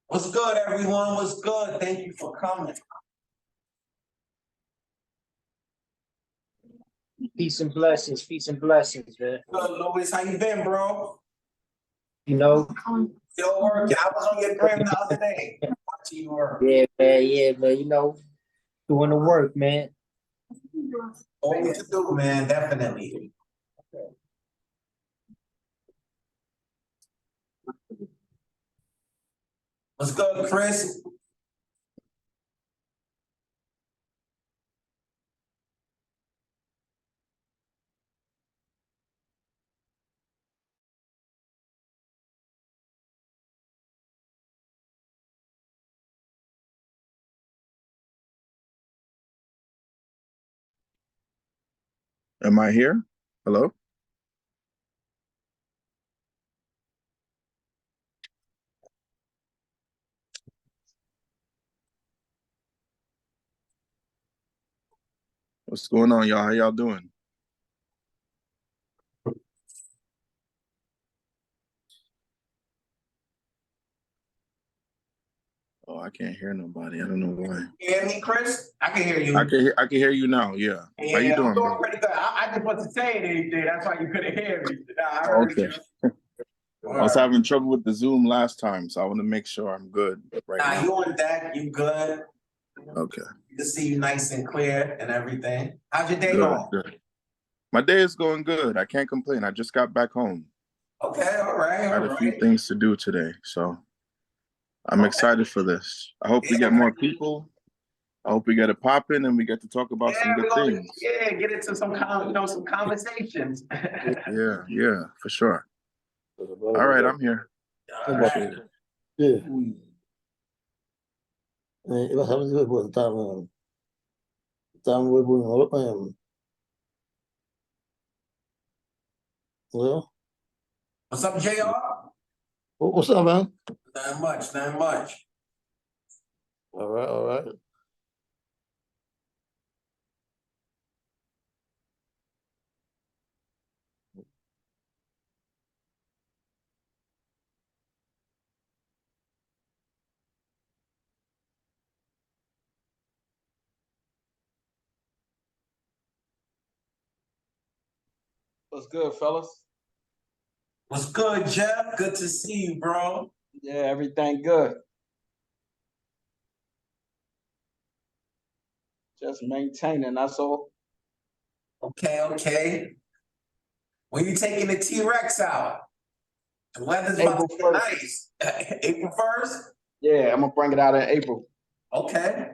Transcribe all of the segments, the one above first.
What's good, everyone? What's good? Thank you for coming. Peace and blessings, man. Good, Louis. How you been, bro? You know, Still working. I was on your gram the other day. Watching you work. yeah, man. Doing the work, man. Always to do, man. Definitely. What's good, Chris? Am I here? Hello? What's going on, y'all? How y'all doing? Oh, I can't hear nobody. I don't know why. You hear me, Chris? I can hear you. I can hear you now. Yeah. Yeah, How you doing, I'm doing bro? pretty good. I just wasn't saying anything. That's why you couldn't hear me. Nah, I heard Okay. you. I was having trouble with the Zoom last time, so I want to make sure I'm good right Nah, now. you on deck. You good. Okay. Good to see you nice and clear and everything. How's your day going? Good. My day is going good. I can't complain. I just got back home. Okay, all right. I had a few things to do today, so I'm excited for this. I hope we Yeah, get more people. I hope we get it popping and we get to talk about some good things. Yeah, get into some some conversations. Yeah, for sure. All right, I'm here. Appreciate it. Yeah. Iba sabi ko po, tama po ng Hello? What's up, JR? What's up, man? Not much, not much. All right. What's good, fellas? What's good, Jeff? Good to see you, bro. Yeah, everything good. Just maintaining, that's all. Okay. When you taking the T-Rex out? The weather's about April to be 1st. nice. April 1st? Yeah, I'm gonna bring it out in April. Okay.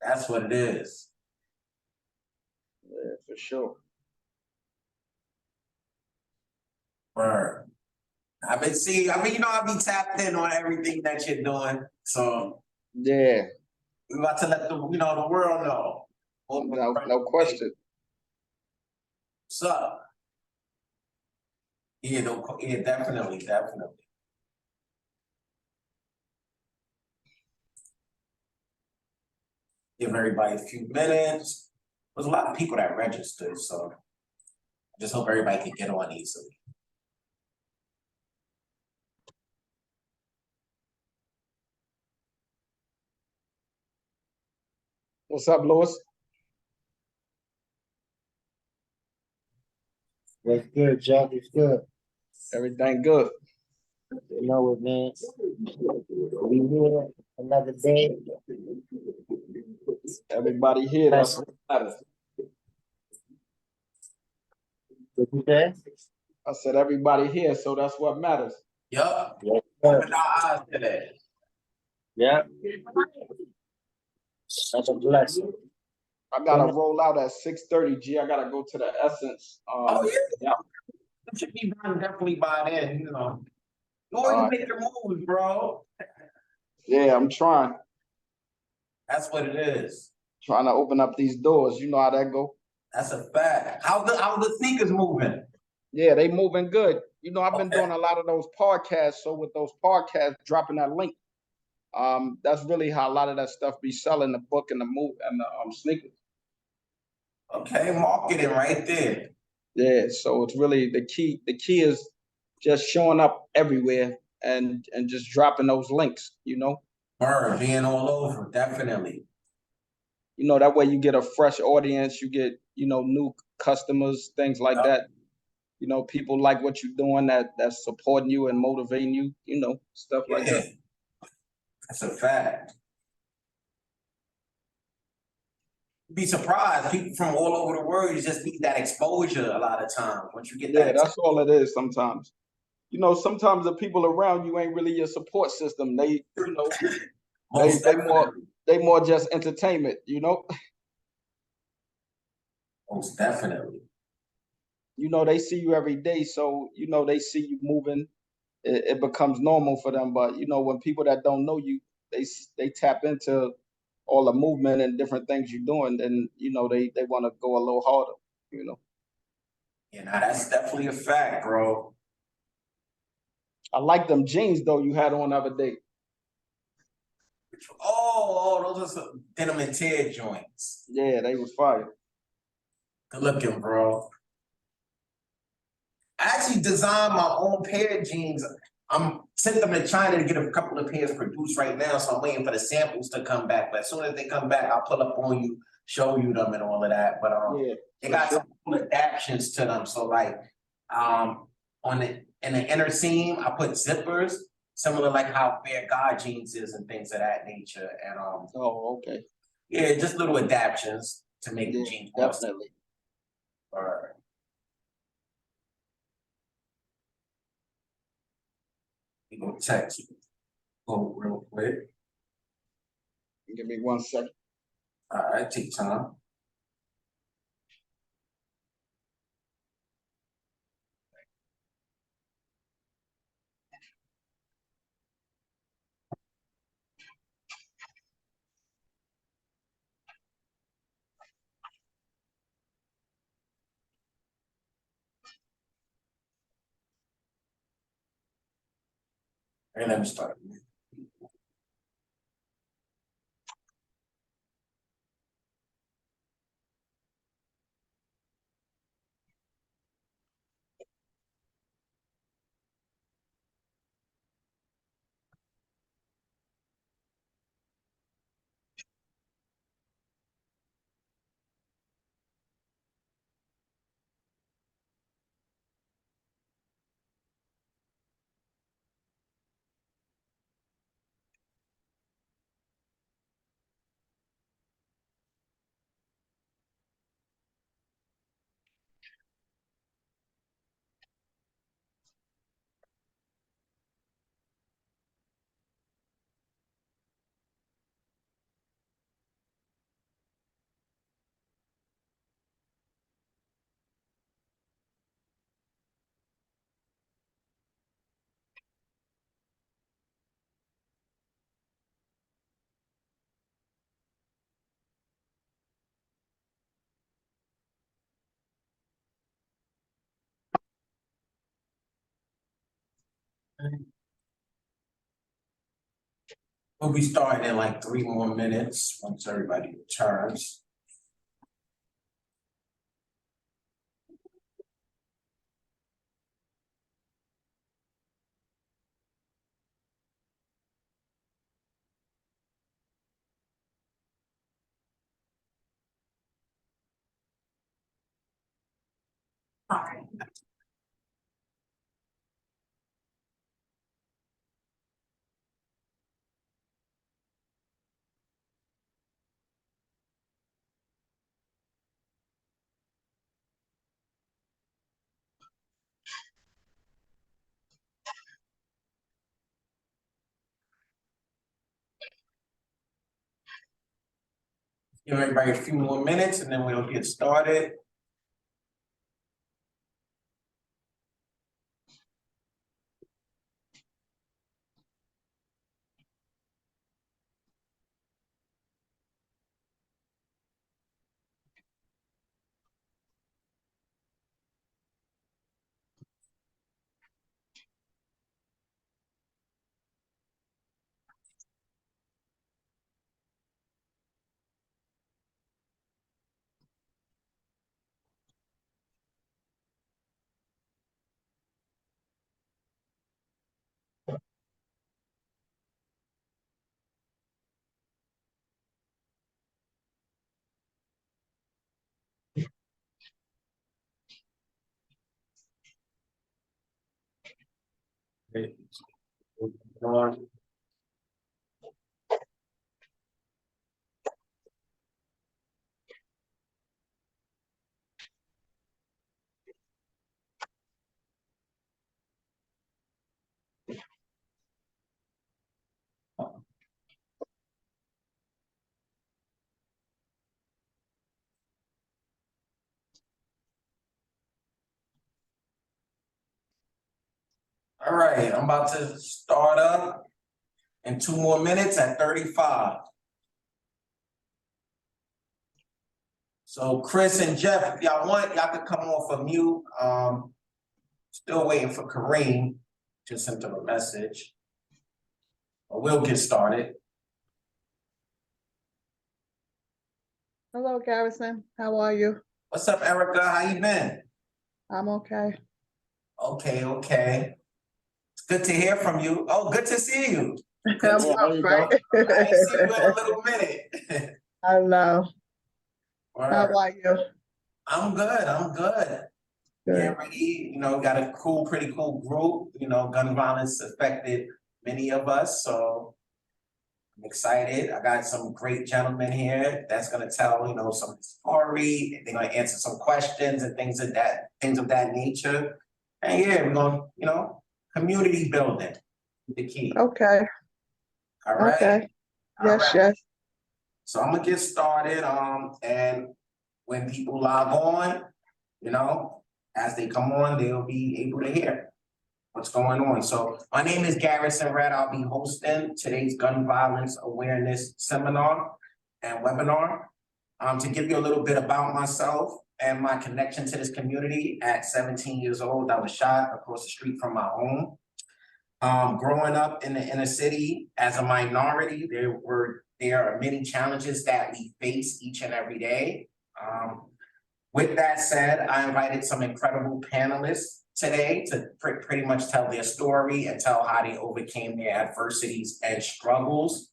That's what it is. Yeah, for sure. Word. I've been seeing, I be tapped in on everything that you're doing. So Yeah, we're about to let the world know. no question. What's up? Yeah, definitely. Give everybody a few minutes. There's a lot of people that registered, so I just hope everybody can get on easily. What's up, Louis? What's good, Jack? It's good. Everything good. You know it, man. We here another day. Everybody here, that's what matters. What you say? I said everybody here, so that's what matters. Yup. Yes, Open our eyes today. Yeah. That's a blessing. I gotta roll out at 6:30, G. I gotta go to the Essence. Yeah. You should be done definitely by then, You always make your moves, bro. Yeah, I'm trying. That's what it is. Trying to open up these doors. You know how that go. That's a fact. How the sneakers moving? Yeah, they moving good. I've been doing a lot of those podcasts. So with those podcasts, dropping that link, that's really how a lot of that stuff be selling, the book and the move and the sneakers. Okay, marketing right there. Yeah, so it's really the key. The key is just showing up everywhere and just dropping those links, Bird being all over, definitely. That way you get a fresh audience, you get, new customers, things like Yep. that. People like what you're doing, that's supporting you and motivating you, stuff like Yeah, that. that's a fact. You'd be surprised, people from all over the world, you just need that exposure a lot of times. Once you get Yeah, that, that's all it is sometimes. Sometimes the people around you ain't really your support system. They, most they more definitely, they more just entertainment, most definitely. They see you every day, so they see you moving. It becomes normal for them. But when people that don't know you, they tap into all the movement and different things you're doing, then they want to go a little harder. Yeah, now that's definitely a fact, bro. I like them jeans though you had on the other day. Those are some denim and tear joints. Yeah, they was fire. Good looking, bro. I actually designed my own pair of jeans. I'm sent them to China to get a couple of pairs produced right now, so I'm waiting for the samples to come back. But as soon as they come back, I'll pull up on you, show you them and all of that. But Yeah, they for got sure. some cool adaptations to them. So like on the in the inner seam, I put zippers, similar like how Bear God jeans is and things of that nature. And Oh, okay. yeah, just little adaptations to make the Yeah, jeans more. definitely. All right. We gonna text you. Go real quick. Give me 1 second. All right, take time. And let me start. We'll be starting in like 3 more minutes once everybody returns. Give everybody a few more minutes and then we'll get started. All right, I'm about to start up in 2 more minutes at 35. So Chris and Jeff, if y'all want, y'all can come off of mute. Still waiting for Kareem. Just sent him a message. But we'll get started. Hello, Garrison. How are you? What's up, Erica? How you been? I'm okay. Okay. It's good to hear from you. Oh, good to see you. I'm Yeah, there up, you right? I ain't seen you in a little minute. I know. How Word. are you? I'm good. Yeah, Good. ready. Got a pretty cool group. Gun violence affected many of us, so I'm excited. I got some great gentlemen here that's gonna tell, some story. They're gonna answer some questions and things of that nature. And yeah, we're gonna, community building, the key. Okay. All right. Okay. All Yes, right. yes. So I'm gonna get started. And when people log on, as they come on, they'll be able to hear what's going on. So my name is Garrison Red. I'll be hosting today's gun violence awareness seminar and webinar. To give you a little bit about myself and my connection to this community. At 17 years old, I was shot across the street from my home. Growing up in the inner city as a minority, there are many challenges that we face each and every day. With that said, I invited some incredible panelists today to pretty much tell their story and tell how they overcame their adversities and struggles.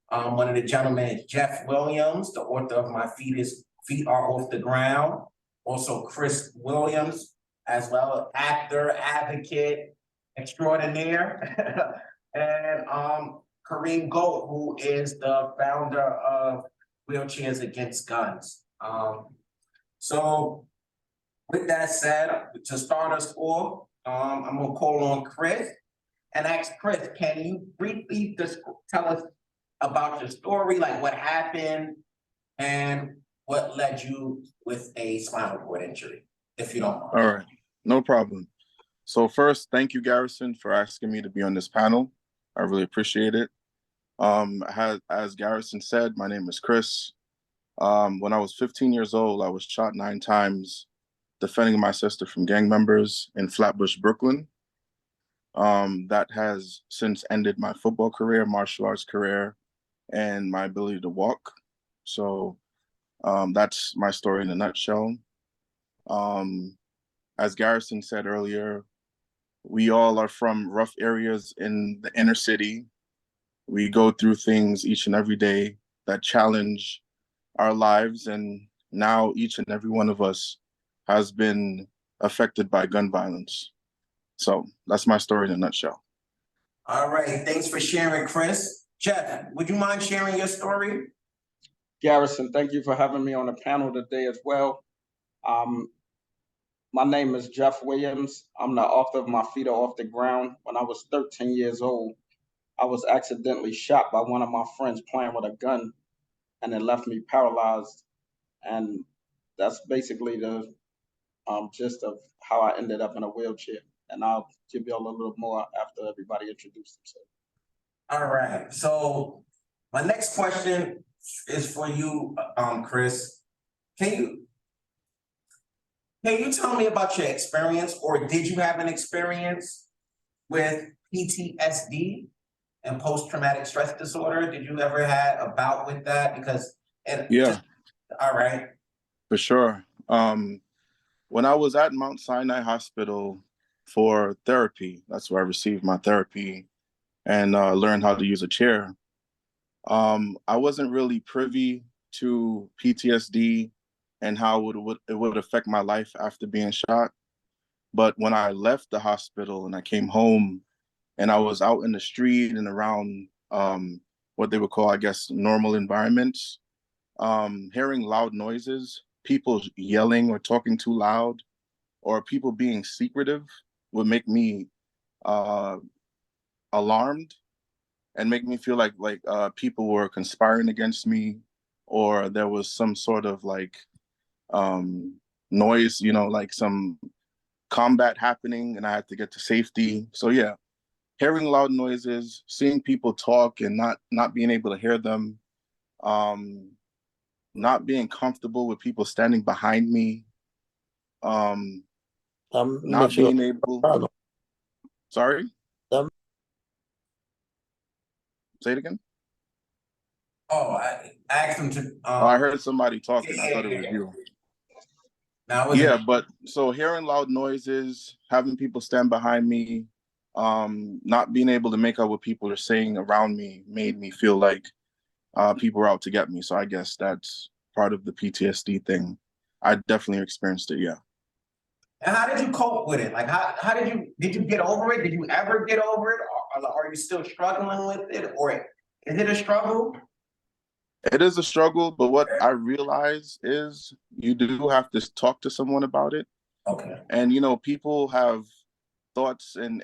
One of the gentlemen is Jeff Williams, the author of My Feet Are Off the Ground. Also Chris Williams, as well, actor, advocate, extraordinaire. And Kareem Goat, who is the founder of Wheelchairs Against Guns. So with that said, to start us off, I'm gonna call on Chris and ask Chris, can you briefly just tell us about your story, like what happened and what led you with a spinal cord injury, if you don't mind. All right, no problem. So first, thank you, Garrison, for asking me to be on this panel. I really appreciate it. As Garrison said, my name is Chris. When I was 15 years old, I was shot 9 times defending my sister from gang members in Flatbush, Brooklyn. That has since ended my football career, martial arts career, and my ability to walk. So that's my story in a nutshell. As Garrison said earlier, we all are from rough areas in the inner city. We go through things each and every day that challenge our lives, and now each and every one of us has been affected by gun violence. So that's my story in a nutshell. All right, thanks for sharing, Chris. Jeff, would you mind sharing your story? Garrison, thank you for having me on the panel today as well. My name is Jeff Williams. I'm the author of My Feet Are Off the Ground. When I was 13 years old, I was accidentally shot by one of my friends playing with a gun, and it left me paralyzed. And that's basically the gist of how I ended up in a wheelchair. And I'll give you all a little more after everybody introduces themselves. All right, so my next question is for you, Chris. Can you tell me about your experience, or did you have an experience with PTSD and post-traumatic stress disorder? Did you ever have a bout with that? Yeah, all right. for sure. When I was at Mount Sinai Hospital for therapy, that's where I received my therapy and learned how to use a chair. I wasn't really privy to PTSD and how it would affect my life after being shot. But when I left the hospital and I came home, and I was out in the street and around what they would call, I guess, normal environments, hearing loud noises, people yelling or talking too loud, or people being secretive would make me uh, alarmed and make me feel like people were conspiring against me, or there was some sort of like noise, like some combat happening, and I had to get to safety. So yeah, hearing loud noises, seeing people talk and not being able to hear them, um, not being comfortable with people standing behind me, Make not sure. being able. Sorry, say it again. Oh, I asked him to, Oh, I heard somebody yeah, talking. I yeah, thought it was yeah. you. Now, it Yeah, wasn't, but so hearing loud noises, having people stand behind me, not being able to make out what people are saying around me made me feel like people were out to get me. So I guess that's part of the PTSD thing. I definitely experienced it. Yeah. and how did you cope with it? Like, how did you get over it? Did you ever get over it? Or are you still struggling with it? Or is it a struggle? It is a struggle, but what I realize is you do have to talk to someone about it. Okay. And people have thoughts and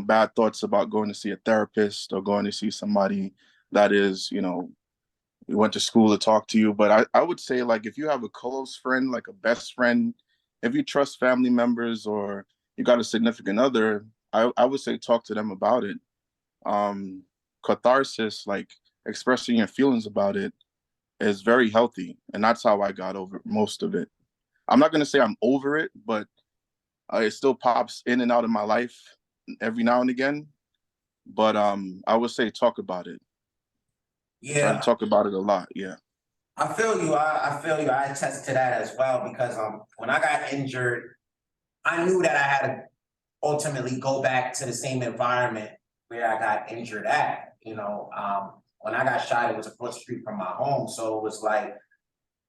bad thoughts about going to see a therapist or going to see somebody that is, we went to school to talk to you. But I would say, like, if you have a close friend, like a best friend, if you trust family members or you got a significant other, I would say talk to them about it. Um, Catharsis, like expressing your feelings about it, is very healthy. And that's how I got over most of it. I'm not going to say I'm over it, but it still pops in and out of my life every now and again. But I would say talk about it. Try to Yeah, talk about it a lot. Yeah. I feel you. I feel you. I attest to that as well because when I got injured, I knew that I had to ultimately go back to the same environment where I got injured at. When I got shot, it was across the street from my home. So it was like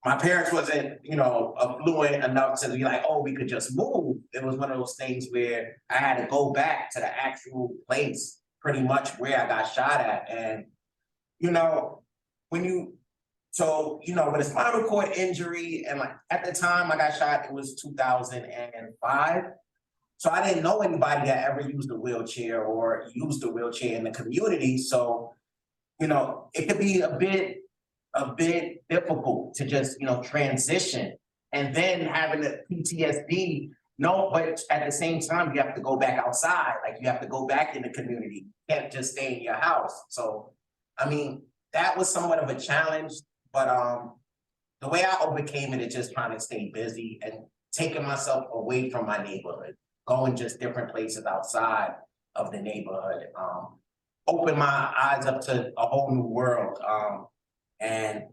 my parents wasn't, affluent enough to be like, oh, we could just move. It was one of those things where I had to go back to the actual place pretty much where I got shot at. And, you know, when you with a spinal cord injury, and like at the time I got shot, it was 2005. So I didn't know anybody that ever used a wheelchair or used a wheelchair in the community. So, it could be a bit difficult to just, transition. And then having the PTSD, no, but at the same time, you have to go back outside. Like you have to go back in the community. You can't just stay in your house. So, I mean, that was somewhat of a challenge, but the way I overcame it is just trying to stay busy and taking myself away from my neighborhood, going just different places outside of the neighborhood, open my eyes up to a whole new world. And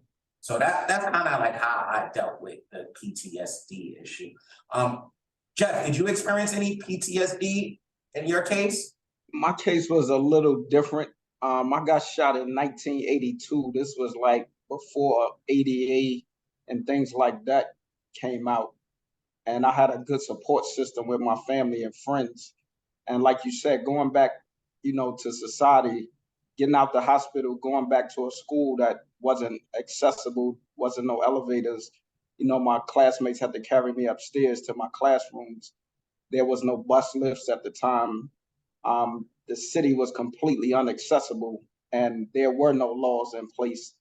so that's kind of like how I dealt with the PTSD issue. Jeff, did you experience any PTSD in your case? My case was a little different. I got shot in 1982. This was like before ADA and things like that came out. And I had a good support system with my family and friends. And like you said, going back, to society, getting out the hospital, going back to a school that wasn't accessible, wasn't no elevators. My classmates had to carry me upstairs to my classrooms. There was no bus lifts at the time. The city was completely inaccessible, and there were no laws in place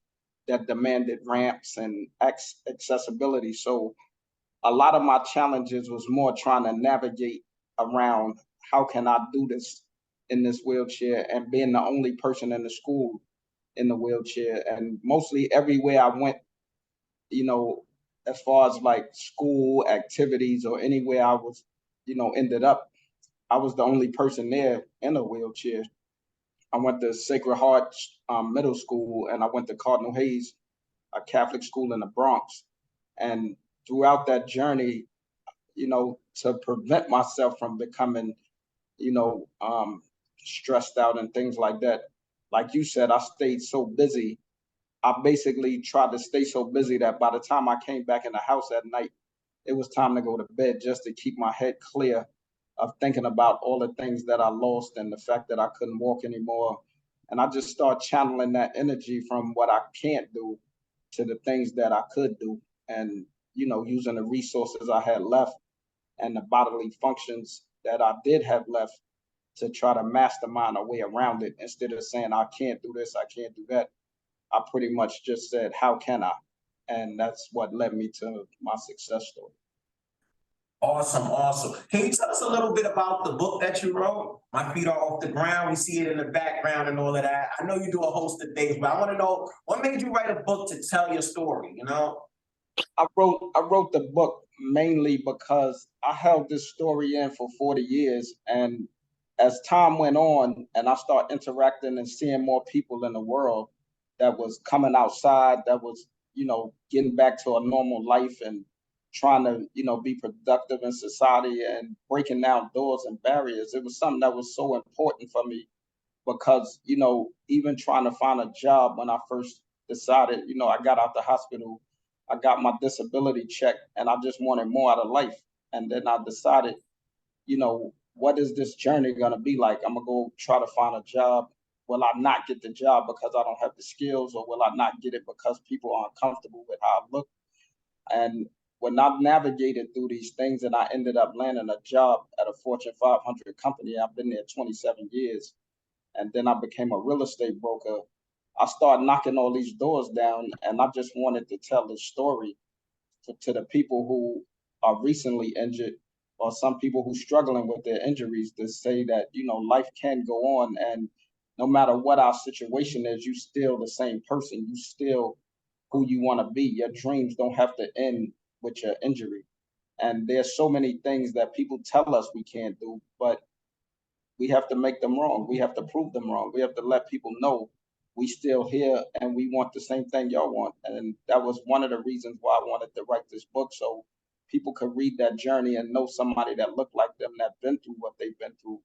that demanded ramps and accessibility. So a lot of my challenges was more trying to navigate around how can I do this in this wheelchair, and being the only person in the school in the wheelchair. And mostly everywhere I went, as far as like school activities or anywhere I was, ended up, I was the only person there in a wheelchair. I went to Sacred Heart Middle School, and I went to Cardinal Hayes, a Catholic school in the Bronx. And throughout that journey, to prevent myself from becoming, stressed out and things like that. Like you said, I stayed so busy. I basically tried to stay so busy that by the time I came back in the house at night, it was time to go to bed just to keep my head clear of thinking about all the things that I lost and the fact that I couldn't walk anymore. And I just start channeling that energy from what I can't do to the things that I could do. And, using the resources I had left and the bodily functions that I did have left to try to mastermind a way around it. Instead of saying, I can't do this, I can't do that, I pretty much just said, how can I? And that's what led me to my success story. Awesome, awesome. Can you tell us a little bit about the book that you wrote? My feet are off the ground. We see it in the background and all of that. I know you do a host of things, but I want to know what made you write a book to tell your story, I wrote the book mainly because I held this story in for 40 years. And as time went on and I started interacting and seeing more people in the world that was coming outside, that was, getting back to a normal life and trying to, be productive in society and breaking down doors and barriers. It was something that was so important for me because, even trying to find a job when I first decided, I got out the hospital, I got my disability check, and I just wanted more out of life. And then I decided, what is this journey going to be like? I'm going to go try to find a job. Will I not get the job because I don't have the skills, or will I not get it because people aren't comfortable with how I look? And when I navigated through these things and I ended up landing a job at a Fortune 500 company, I've been there 27 years. And then I became a real estate broker. I started knocking all these doors down, and I just wanted to tell this story to the people who are recently injured, or some people who struggling with their injuries, to say that, life can go on, and no matter what our situation is, you still the same person. You still who you want to be. Your dreams don't have to end with your injury. And there's so many things that people tell us we can't do, but we have to make them wrong. We have to prove them wrong. We have to let people know we still here and we want the same thing y'all want. And that was one of the reasons why I wanted to write this book, so people could read that journey and know somebody that looked like them, that been through what they've been through,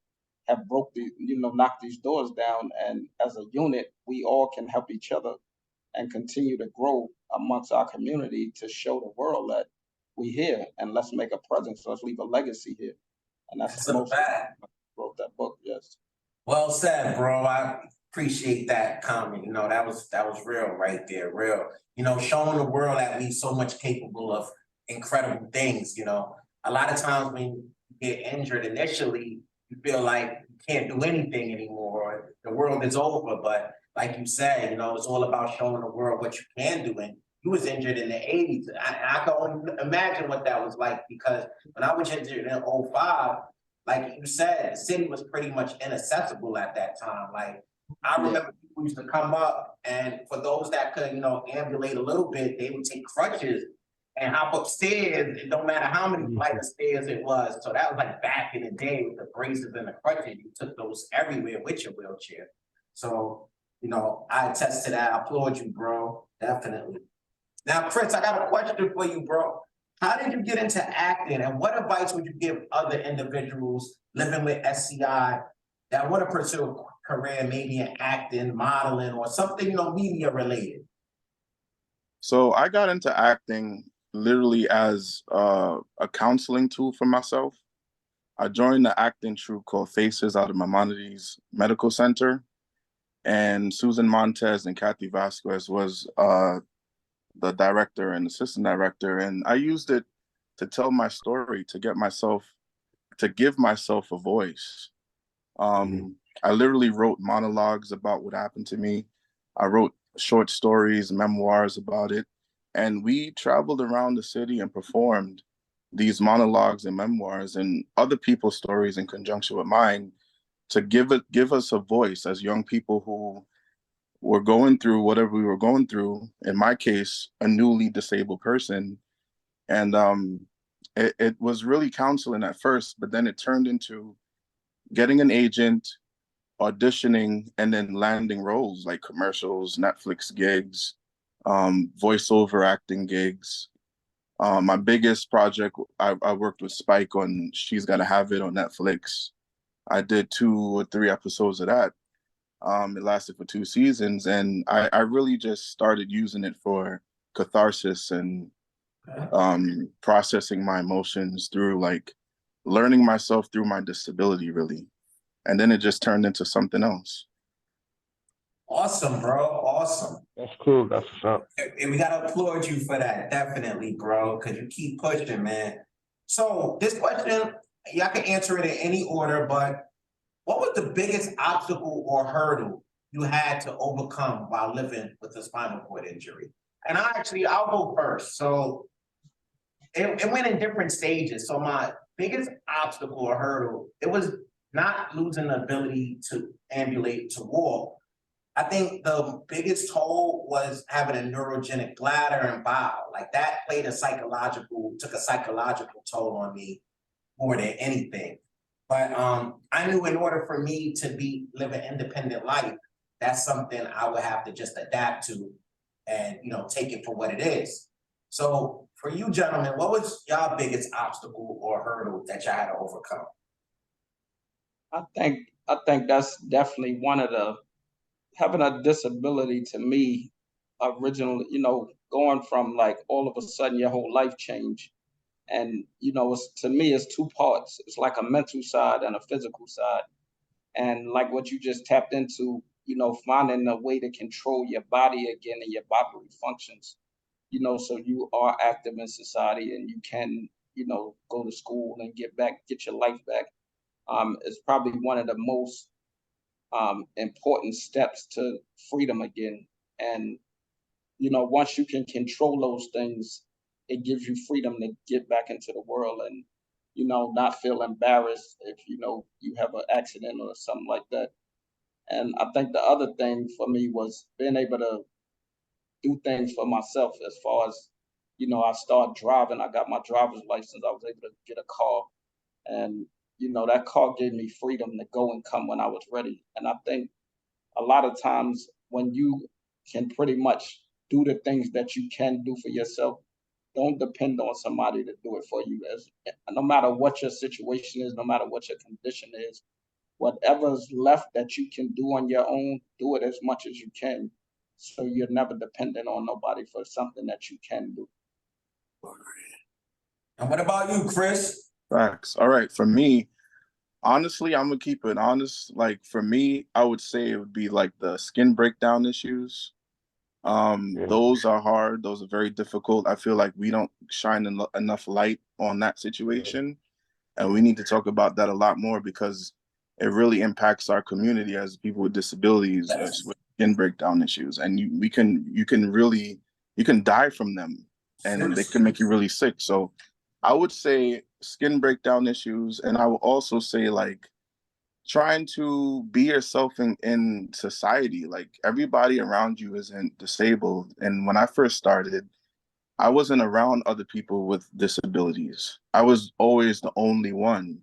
have knocked these doors down. And as a unit, we all can help each other and continue to grow amongst our community to show the world that we here, and let's make a presence. Let's leave a legacy here. And that's a most fact. wrote that book. Yes. Well said, bro. I appreciate that comment. That was real right there, real. Showing the world that we so much capable of incredible things. A lot of times when you get injured initially, you feel like you can't do anything anymore, or the world is over. But like you said, it's all about showing the world what you can do. And you was injured in the 80s. I can only imagine what that was like, because when I was injured in 05, like you said, the city was pretty much inaccessible at that time. Like, I remember people used to come up, and for those that could, ambulate a little bit, they would take crutches and hop upstairs. It don't matter how many flights of stairs it was. So that was like back in the day with the braces and the crutches. You took those everywhere with your wheelchair. So, I attest to that. I applaud you, bro. Definitely. Now, Chris, I got a question for you, bro. How did you get into acting, and what advice would you give other individuals living with SCI that want to pursue a career maybe in acting, modeling, or something, media related? So I got into acting literally as a counseling tool for myself. I joined the acting troupe called Faces out of Maimonides Medical Center, and Susan Montez and Kathy Vasquez was the director and assistant director, and I used it to tell my story, to give myself a voice. I literally wrote monologues about what happened to me. I wrote short stories, memoirs about it, and we traveled around the city and performed these monologues and memoirs and other people's stories in conjunction with mine, to give us a voice as young people who were going through whatever we were going through. In my case, a newly disabled person. And it was really counseling at first, but then it turned into getting an agent, auditioning, and then landing roles like commercials, Netflix gigs, voiceover acting gigs. My biggest project, I worked with Spike on She's Gotta Have It on Netflix. I did 2 or 3 episodes of that. It lasted for 2 seasons, and I really just started using it for catharsis and processing my emotions through like learning myself through my disability, really. And then it just turned into something else. Awesome, bro. Awesome. That's cool. That's what's up. And we gotta applaud you for that, definitely, bro, because you keep pushing, man. So this question, y'all can answer it in any order, but what was the biggest obstacle or hurdle you had to overcome while living with a spinal cord injury? And I'll go first. So it went in different stages. So my biggest obstacle or hurdle, it was not losing the ability to ambulate, to walk. I think the biggest toll was having a neurogenic bladder and bowel. Like that took a psychological toll on me more than anything. But I knew in order for me to live an independent life, that's something I would have to just adapt to and, take it for what it is. So for you gentlemen, what was y'all biggest obstacle or hurdle that y'all had to overcome? I think that's definitely one of the, having a disability to me originally, going from like all of a sudden your whole life change. And, to me, it's two parts. It's like a mental side and a physical side. And like what you just tapped into, finding a way to control your body again and your bodily functions, so you are active in society and you can, go to school and get your life back. Is probably one of the most important steps to freedom again. And, once you can control those things, it gives you freedom to get back into the world and, not feel embarrassed if, you have an accident or something like that. And I think the other thing for me was being able to do things for myself as far as, I started driving, I got my driver's license, I was able to get a car. And, that car gave me freedom to go and come when I was ready. And I think a lot of times when you can pretty much do the things that you can do for yourself, don't depend on somebody to do it for you. No matter what your situation is, no matter what your condition is, whatever's left that you can do on your own, do it as much as you can. So you're never dependent on nobody for something that you can do. And what about you, Chris? Facts. All right. For me, honestly, I'm gonna keep it honest. Like for me, I would say it would be like the skin breakdown issues. Those are hard. Those are very difficult. I feel like we don't shine enough light on that situation, and we need to talk about that a lot more because it really impacts our community as people with disabilities, with skin breakdown issues, and you can die from them, and they can make you really sick. So I would say skin breakdown issues, and I would also say like trying to be yourself in society. Like everybody around you isn't disabled. And when I first started, I wasn't around other people with disabilities. I was always the only one.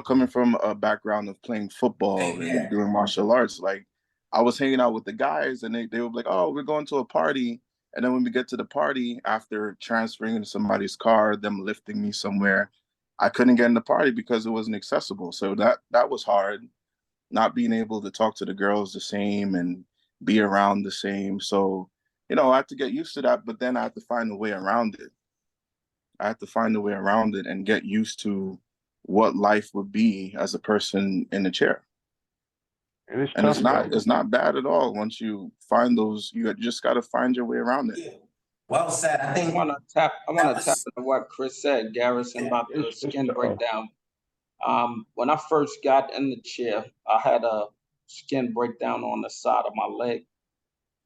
Coming from a background of playing football and doing martial arts, like I was hanging out with the guys and they were like, oh, we're going to a party. And then when we get to the party, after transferring into somebody's car, them lifting me somewhere, I couldn't get in the party because it wasn't accessible. So that was hard, not being able to talk to the girls the same and be around the same. So, I had to get used to that, but then I had to find a way around it. I had to find a way around it and get used to what life would be as a person in a chair. And it's And tough, it's not bad at all. Once you find those, you just got to find your way around it. Yeah. Well said. I think I want to tap into what Chris said, Garrison, about the skin breakdown. When I first got in the chair, I had a skin breakdown on the side of my leg,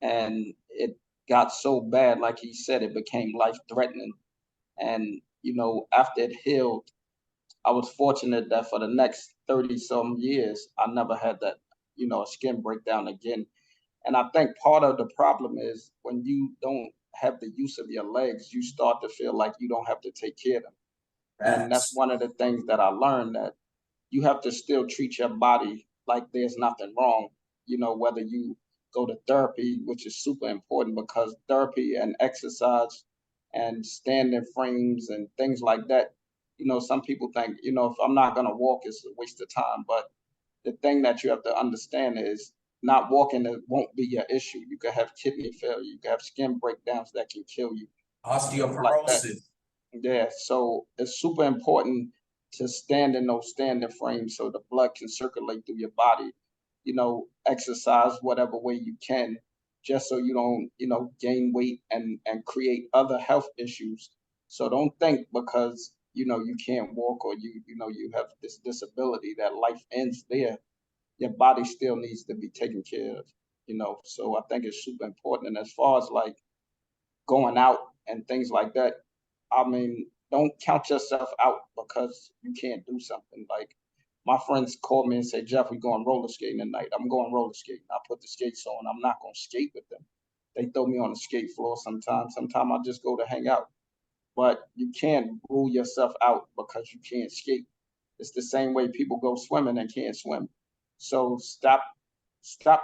and it got so bad, like he said, it became life-threatening. And, after it healed, I was fortunate that for the next 30-some years, I never had that, a skin breakdown again. And I think part of the problem is when you don't have the use of your legs, you start to feel like you don't have to take care of them. And that's one of the things that I learned, that you have to still treat your body like there's nothing wrong, whether you go to therapy, which is super important because therapy and exercise and standing frames and things like that, some people think, if I'm not going to walk, it's a waste of time. But the thing that you have to understand is not walking won't be your issue. You could have kidney failure, you could have skin breakdowns that can kill you. osteoporosis. Yeah, so it's super important to stand in those standing frames so the blood can circulate through your body. Exercise whatever way you can, just so you don't, gain weight and create other health issues. So don't think because you can't walk or you have this disability that life ends there. Your body still needs to be taken care of. So I think it's super important. And as far as like going out and things like that, I mean, don't count yourself out because you can't do something. Like my friends call me and say, Jeff, we're going roller skating tonight. I'm going roller skating. I put the skates on. I'm not going to skate with them. They throw me on the skate floor sometimes. Sometimes I just go to hang out. But you can't rule yourself out because you can't skate. It's the same way people go swimming and can't swim. So stop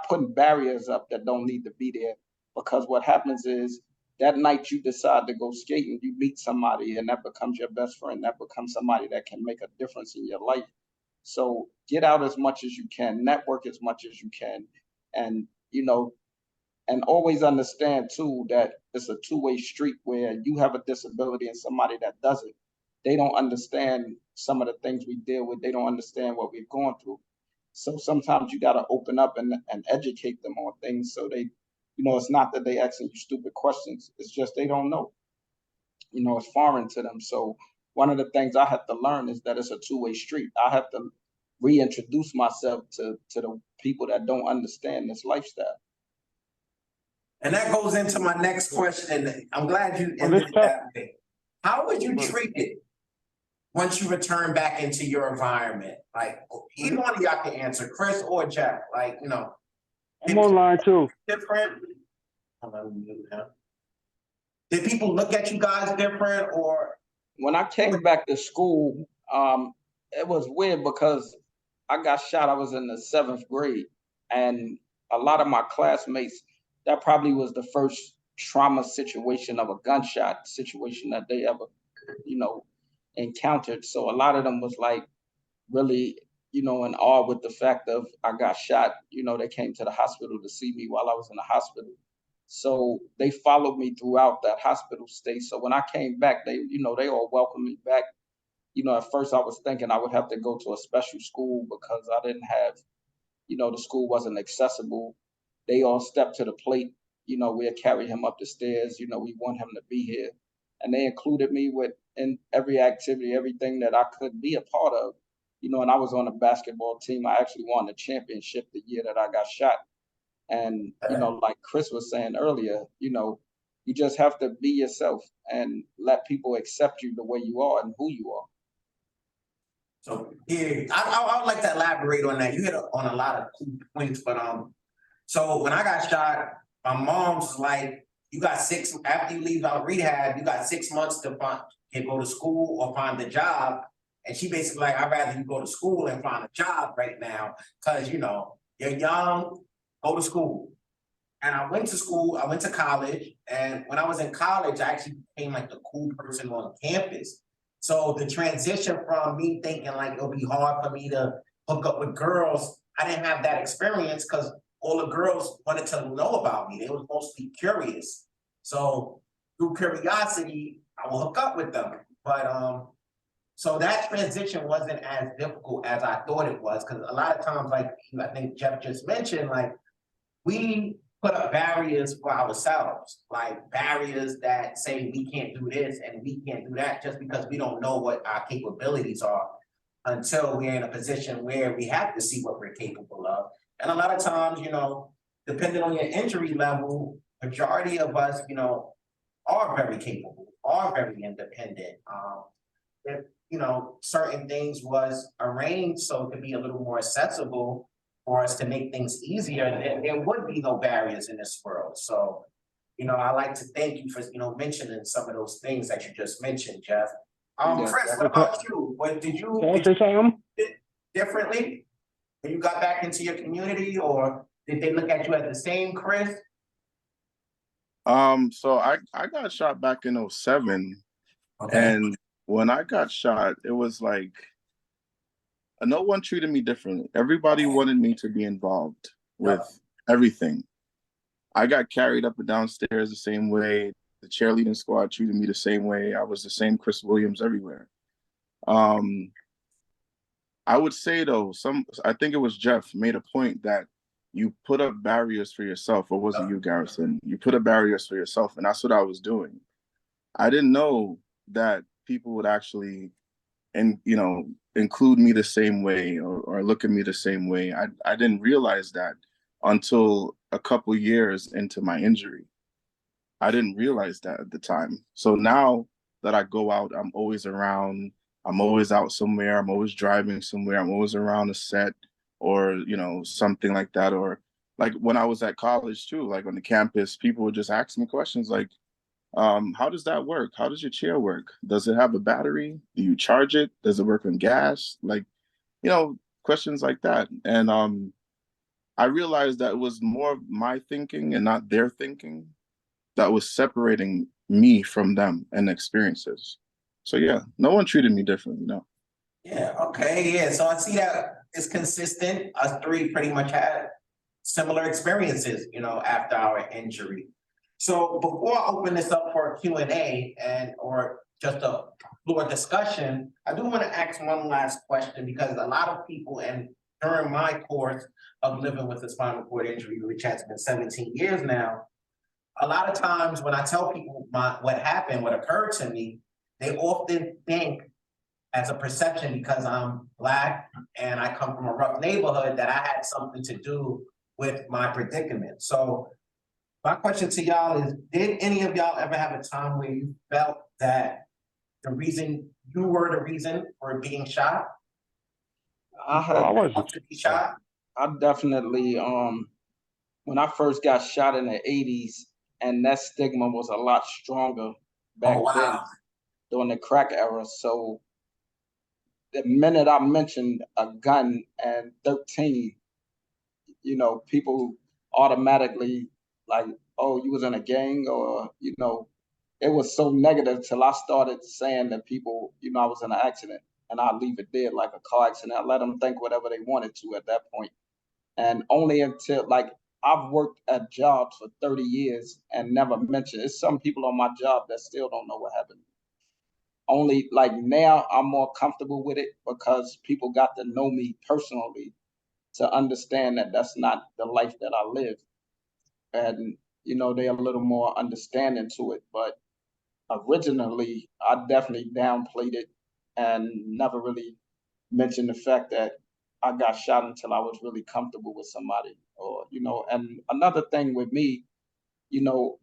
putting barriers up that don't need to be there, because what happens is that night you decide to go skating, you meet somebody and that becomes your best friend. That becomes somebody that can make a difference in your life. So get out as much as you can, network as much as you can, and and always understand too that it's a two-way street where you have a disability and somebody that doesn't. They don't understand some of the things we deal with. They don't understand what we've gone through. So sometimes you got to open up and educate them on things so they, it's not that they asking you stupid questions. It's just they don't know. It's foreign to them. So one of the things I have to learn is that it's a two-way street. I have to reintroduce myself to the people that don't understand this lifestyle. And that goes into my next question, and I'm glad you Well, ended this it that way. How was you treated once you return back into your environment? Like, either one of y'all can answer, Chris or Jeff. Like, I'm online too. different. Did people look at you guys different, or When I came back to school, it was weird because I got shot. I was in the 7th grade, and a lot of my classmates, that probably was the first trauma situation of a gunshot situation that they ever, encountered. So a lot of them was like really, in awe with the fact of I got shot. They came to the hospital to see me while I was in the hospital. So they followed me throughout that hospital stay. So when I came back, they all welcomed me back. At first I was thinking I would have to go to a special school because I didn't have, the school wasn't accessible. They all stepped to the plate. We'll carry him up the stairs. We want him to be here. And they included me in every activity, everything that I could be a part of. And I was on a basketball team. I actually won the championship the year that I got shot. And, like Chris was saying earlier, you just have to be yourself and let people accept you the way you are and who you are. so? Yeah, I would like to elaborate on that. You hit on a lot of cool points, but so when I got shot, my mom's like, you got after you leave out rehab, you got 6 months to go to school or find a job. And she basically like, I'd rather you go to school and find a job right now, because you're young, go to school. And I went to school, I went to college, and when I was in college, I actually became like the cool person on campus. So the transition from me thinking like it'll be hard for me to hook up with girls, I didn't have that experience because all the girls wanted to know about me. They were mostly curious. So through curiosity, I will hook up with them. But so that transition wasn't as difficult as I thought it was, because a lot of times, like I think Jeff just mentioned, like we put up barriers for ourselves, like barriers that say we can't do this and we can't do that just because we don't know what our capabilities are until we're in a position where we have to see what we're capable of. And a lot of times, depending on your injury level, majority of us, are very capable, are very independent. If certain things was arranged so it could be a little more accessible for us to make things easier, there would be no barriers in this world. So, I like to thank you for, mentioning some of those things that you just mentioned, Jeff. Yeah. Chris, what about you? Did Can I you say something? differently when you got back into your community, or did they look at you as the same, Chris? So I got shot back in 07. Okay. And when I got shot, it was like no one treated me differently. Everybody wanted me to be involved with everything. I got carried up and downstairs the same way. The cheerleading squad treated me the same way. I was the same Chris Williams everywhere. I would say though, I think it was Jeff made a point that you put up barriers for yourself, or was it you, Garrison? You put up barriers for yourself, and that's what I was doing. I didn't know that people would actually, and include me the same way, or look at me the same way. I didn't realize that until a couple years into my injury. I didn't realize that at the time. So now that I go out, I'm always around. I'm always out somewhere. I'm always driving somewhere. I'm always around a set, or something like that. Or like when I was at college too, like on the campus, people would just ask me questions like, how does that work? How does your chair work? Does it have a battery? Do you charge it? Does it work on gas? Like, questions like that. And I realized that it was more of my thinking and not their thinking that was separating me from them and experiences. So yeah, no one treated me differently, no. Yeah, okay, yeah, so I see that it's consistent. Us three pretty much had similar experiences, after our injury. So before I open this up for a Q&A or just a floor discussion, I do want to ask one last question, because a lot of people, and during my course of living with a spinal cord injury, which has been 17 years now, a lot of times when I tell people what happened, what occurred to me, they often think, as a perception, because I'm Black and I come from a rough neighborhood, that I had something to do with my predicament. So my question to y'all is, did any of y'all ever have a time where you felt that you were the reason for being shot? I I had, was. To be shot? I definitely, when I first got shot in the 80s, and that stigma was a lot stronger back Oh, then wow. during the crack era. So the minute I mentioned a gun and 13, people automatically like, oh, you was in a gang, or, it was so negative till I started saying to people, I was in an accident, and I leave it there like a car accident. I let them think whatever they wanted to at that point. And only until, like, I've worked at jobs for 30 years and never mentioned. It's some people on my job that still don't know what happened. Only like now I'm more comfortable with it because people got to know me personally to understand that that's not the life that I live. And, they're a little more understanding to it. But originally, I definitely downplayed it and never really mentioned the fact that I got shot until I was really comfortable with somebody. Or, and another thing with me, you know,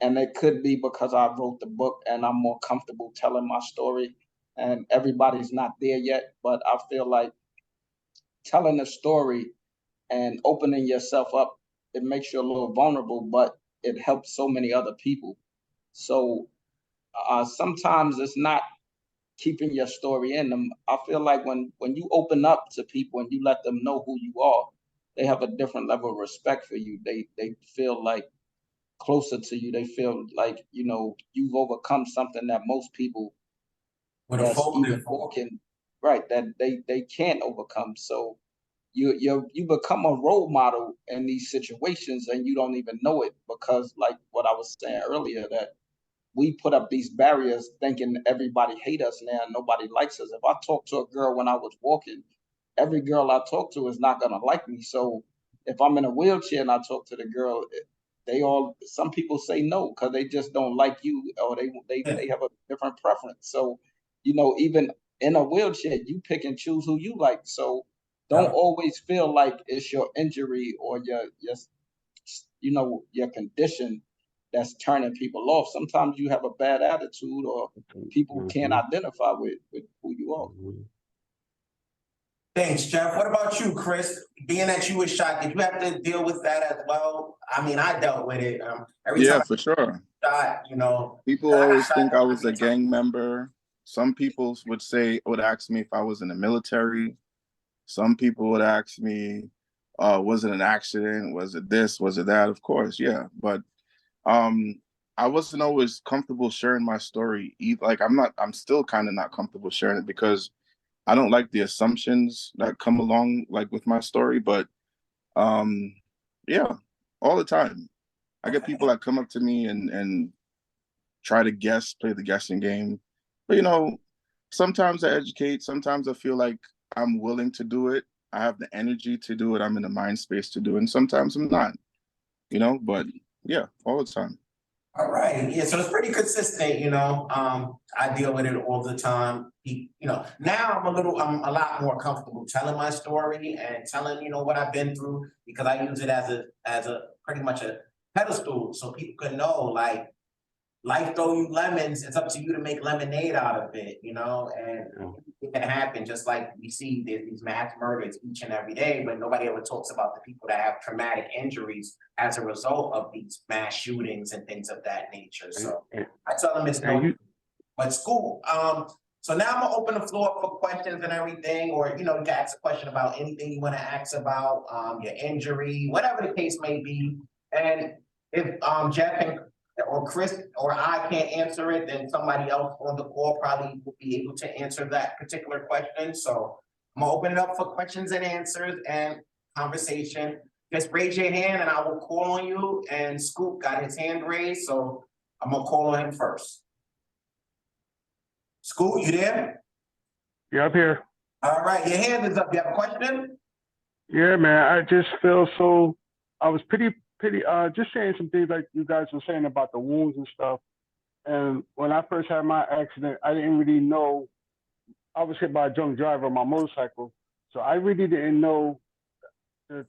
and it could be because I wrote the book and I'm more comfortable telling my story, and everybody's not there yet, but I feel like telling a story and opening yourself up, it makes you a little vulnerable, but it helps so many other people. So sometimes it's not keeping your story in them. I feel like when you open up to people and you let them know who you are, they have a different level of respect for you. They feel like closer to you. They feel like, you've overcome something that most people With a that's folded even walking, right, that they can't overcome. So you become a role model in these situations and you don't even know it, because like what I was saying earlier, that we put up these barriers thinking everybody hate us now, nobody likes us. If I talk to a girl when I was walking, every girl I talk to is not gonna like me. So if I'm in a wheelchair and I talk to the girl, some people say no because they just don't like you, or they have a different preference. So, even in a wheelchair, you pick and choose who you like. So don't always feel like it's your injury or your condition that's turning people off. Sometimes you have a bad attitude, or people can't identify with who you are. Thanks, Jeff. What about you, Chris? Being that you were shot, did you have to deal with that as well? I mean, I dealt with it. Every Yeah, time for sure. I got shot, People I got always shot think I was every a time. gang member. Some people would ask me if I was in the military. Some people would ask me, was it an accident? Was it this? Was it that? Of course, yeah. But I wasn't always comfortable sharing my story. Like I'm still kind of not comfortable sharing it because I don't like the assumptions that come along like with my story. But um, yeah, all the time. I get people that come up to me and try to guess, play the guessing game. But sometimes I educate, sometimes I feel like I'm willing to do it. I have the energy to do it. I'm in the mind space to do it. And sometimes I'm not, but yeah, all the time. All right, yeah, so it's pretty consistent, I deal with it all the time. Now I'm a lot more comfortable telling my story and telling, what I've been through, because I use it as a pretty much a pedestal, so people can know, like, life throw you lemons, it's up to you to make lemonade out of it, and it can happen, just like we see these mass murders each and every day, but nobody ever talks about the people that have traumatic injuries as a result of these mass shootings and things of that nature. So I tell them it's no, but school. So now I'm gonna open the floor up for questions and everything, or you can ask a question about anything you want to ask about, your injury, whatever the case may be. And if Jeff or Chris or I can't answer it, then somebody else on the call probably will be able to answer that particular question. So I'm gonna open it up for questions and answers and conversation. Just raise your hand and I will call on you. And Scoop got his hand raised, so I'm gonna call on him first. Scoop, you there? Yeah, I'm here. All right, your hand is up. You have a question? Yeah, man. I just feel so. I was pretty. Just saying some things like you guys were saying about the wounds and stuff. And when I first had my accident, I didn't really know. I was hit by a drunk driver on my motorcycle, so I really didn't know the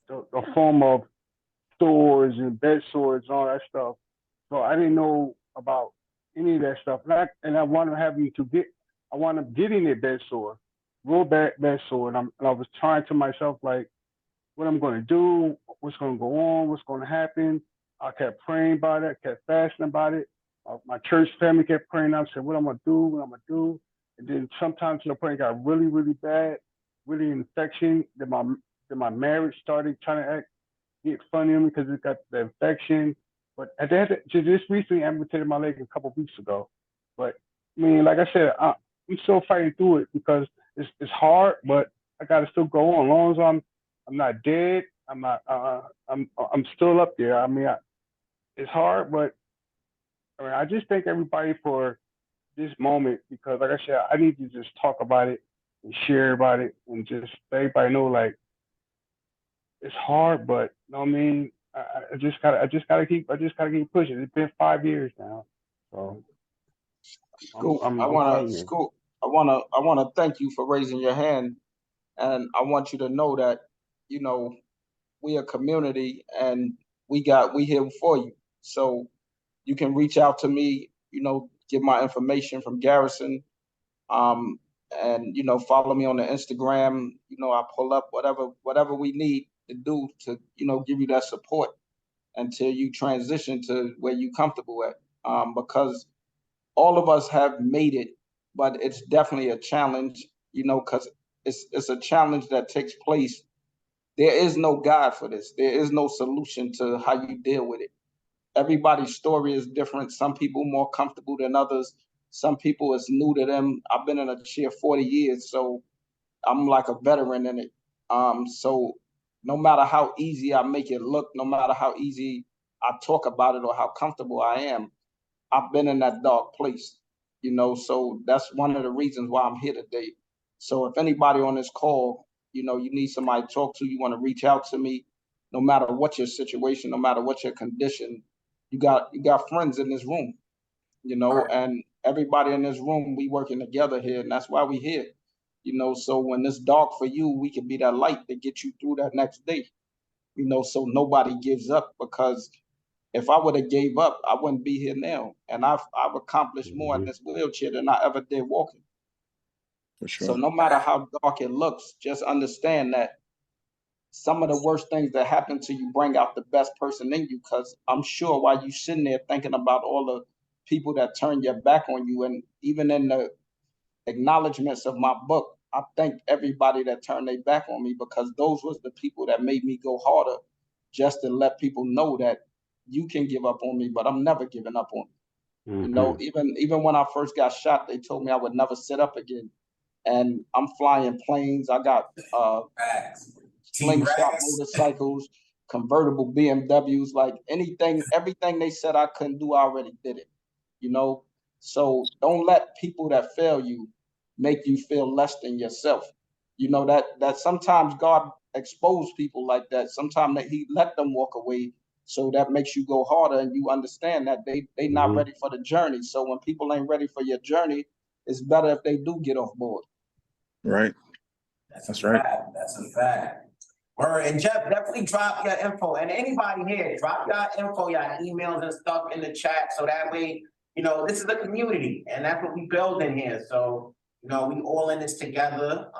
form of sores and bed sores and all that stuff. So I didn't know about any of that stuff. And I wound up getting a bed sore, real bad bed sore. And I was trying to myself, like, what I'm going to do, what's going to go on, what's going to happen. I kept praying about it, kept fasting about it. My church family kept praying. I said, what I'm going to do, what I'm going to do. And then sometimes the praying got really, really bad, really infection. Then my marriage started trying to get funny on me because it got the infection. But I had to just recently amputated my leg a couple of weeks ago. But I mean, like I said, I'm still fighting through it because it's hard, but I got to still go on. As long as I'm not dead. I'm not. I'm still up there. I mean, it's hard, but I just thank everybody for this moment because, like I said, I need to just talk about it and share about it and just let everybody know, like, it's hard, but you know what I mean. I just gotta keep pushing. It's been 5 years now, so Scoop, I'm I wanna fighting. Scoop, I wanna thank you for raising your hand, and I want you to know that we a community and we here for you. So you can reach out to me, get my information from Garrison, and follow me on the Instagram. I pull up whatever we need to do to give you that support until you transition to where you comfortable at. Because all of us have made it, but it's definitely a challenge, because it's a challenge that takes place. There is no guide for this. There is no solution to how you deal with it. Everybody's story is different. Some people more comfortable than others. Some people it's new to them. I've been in a chair 40 years, so I'm like a veteran in it. So no matter how easy I make it look, no matter how easy I talk about it or how comfortable I am, I've been in that dark place, so that's one of the reasons why I'm here today. So if anybody on this call, you need somebody to talk to, you want to reach out to me, no matter what your situation, no matter what your condition, you got friends in this room, and everybody in this room, we working together here, and that's why we here. So when it's dark for you, we can be that light to get you through that next day, so nobody gives up, because if I would have gave up, I wouldn't be here now. And I've accomplished more in this wheelchair than I ever did walking. For So sure. no matter how dark it looks, just understand that some of the worst things that happen to you bring out the best person in you. Because I'm sure while you sitting there thinking about all the people that turned your back on you, and even in the acknowledgments of my book, I thank everybody that turned their back on me, because those was the people that made me go harder, just to let people know that you can give up on me, but I'm never giving up on you. Even when I first got shot, they told me I would never sit up again. And I'm flying planes. I got slingshot motorcycles, convertible BMWs, like everything they said I couldn't do, I already did it. So don't let people that fail you make you feel less than yourself. You know, that sometimes God exposed people like that. Sometimes that he let them walk away. So that makes you go harder, and you understand that they not ready for the journey. So when people ain't ready for your journey, it's better if they do get off board. Right. That's right. fact. That's a fact. Word. And Jeff, definitely drop your info. And anybody here, drop your info, your emails and stuff in the chat. So that way, you know, this is a community and that's what we build in here. So, you know, we all in this together.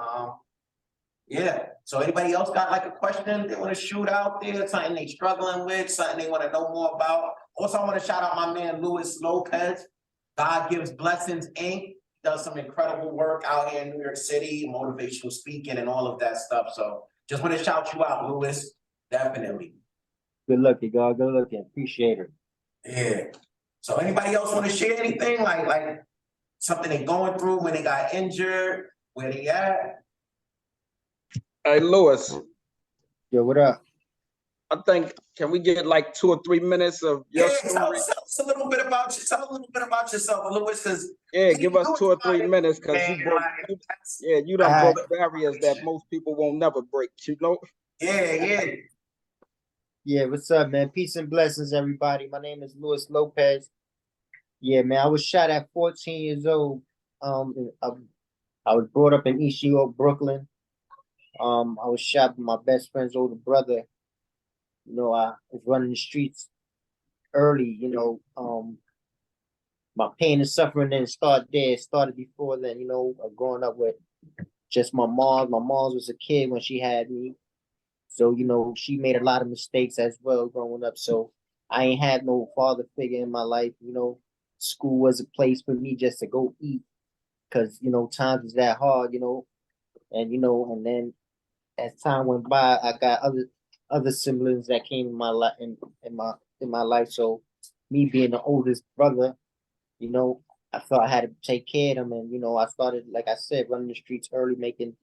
Yeah. So anybody else got like a question they want to shoot out there, something they struggling with, something they want to know more about? Also, I want to shout out my man, Luis Lopez. God Gives Blessings, Inc. Does some incredible work out here in New York City, motivational speaking and all of that stuff. So just want to shout you out, Luis. Definitely. Good looking, God. Good looking. Appreciate it. Yeah. So anybody else want to share anything like something they going through when they got injured, where they at? Hey, Lewis, Yo, what up? I think, can we get like 2 or 3 minutes of your Yeah, story? tell us a little bit about you. Tell a little bit about yourself, Lewis. Yeah, give us 2 or 3 minutes, because you done broke barriers that most people won't never break, you know? Yeah. Yeah, what's up, man? Peace and blessings, everybody. My name is Luis Lopez. Yeah, man, I was shot at 14 years old. I was brought up in East New York, Brooklyn. I was shot by my best friend's older brother. You know, I was running the streets early, you know. My pain and suffering didn't start there. It started before then, you know, growing up with just my mom. My mom was a kid when she had me. So, you know, she made a lot of mistakes as well growing up. So I ain't had no father figure in my life, you know. School was a place for me just to go eat. Cause, you know, times was that hard, you know. And, you know, and then as time went by, I got other siblings that came in my life in my life. So me being the oldest brother, you know, I felt I had to take care of them. And, you know, I started, like I said, running the streets early, making